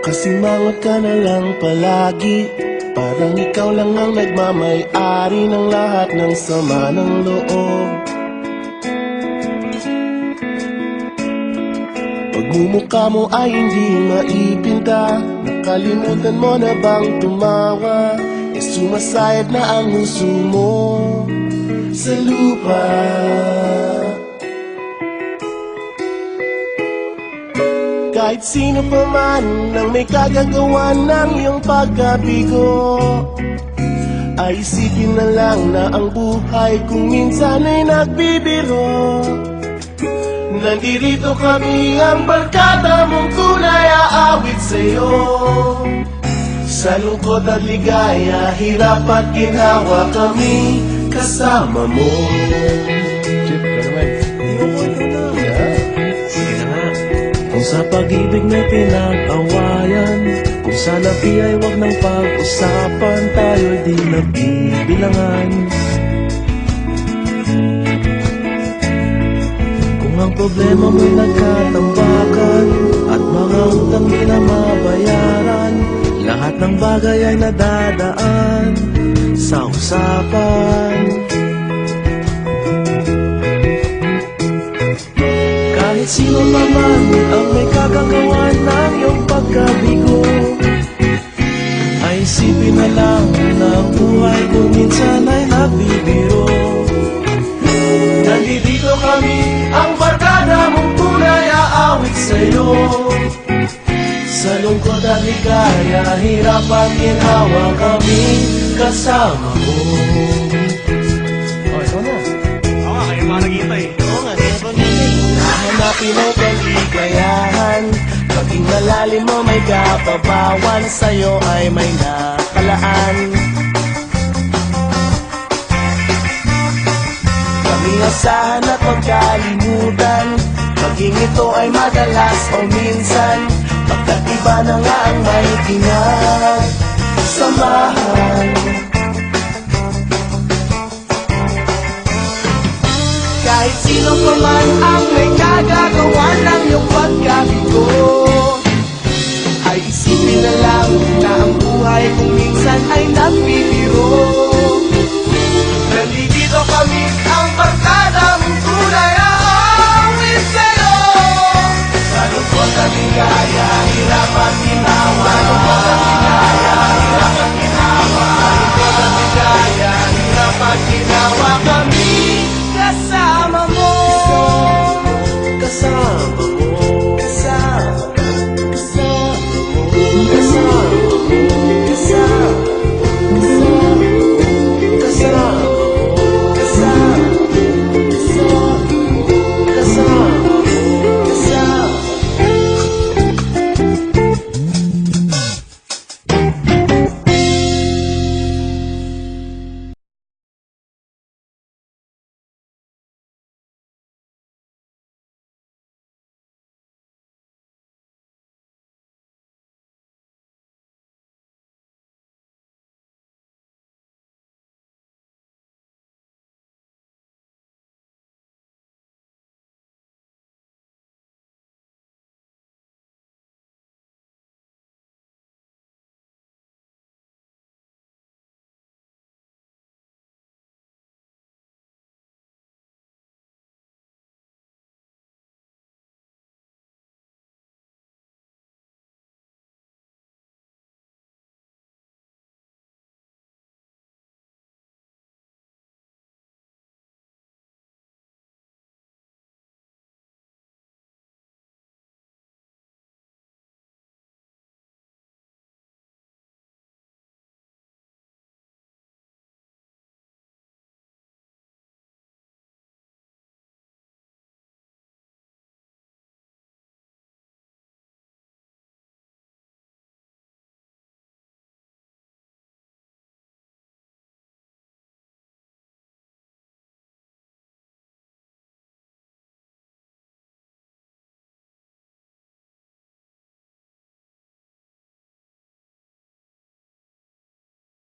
Kasimangot ka na lang palagi, parang ikaw lang ang nagmamay-ari ng lahat ng sama ng loob. Pagmumukha mo ay hindi maipinta, nakalimutan mo na bang tumawa? E sumasayad na ang huso mo sa lupa. Kahit sino pa man ang may kagagawa ng iyong pagkabigo, ay isipin na lang na ang buhay kung minsan ay nagbibiro. Nandito kami, ang barkada mong tunay aawit sa'yo. Sa lungkot at ligaya, hirap at ginhawa, kami kasama mo. Kung sa pag-ibig may pinag-awayan, kung sa labi ay wag nang pag-usapan, tayo'y di nagbibilangan. Kung ang problema mo'y nagkatambakan at mga utang di na mabayaran, lahat ng bagay ay nadadaan sa usapan. Kahit sino naman ang may kagagawa ng iyong pagkabigo, ay isipin na lang na ang buhay kung minsan ay nagbibiro. Nandito kami, ang barkada mong tunay aawit sa'yo. Sa lungkot at ligaya, hirap at ginhawa, kami kasama mo. Oh, ikaw na. Oo nga, kayo mga nagkita eh. Oo nga, kaya pa hanapin ang kaligayahan, paging malalim mo may kapabawan, sa'yo ay may nakalaan. Kami asahan at magkalimutan, maging ito ay madalas o minsan, pagkat iba na nga ang may pinagsamahan. Kahit sino pa man ang may kagagawa ng iyong pagkabigo, ay isipin na lang na ang buhay kung minsan ay nagbibiro. Nandito kami, ang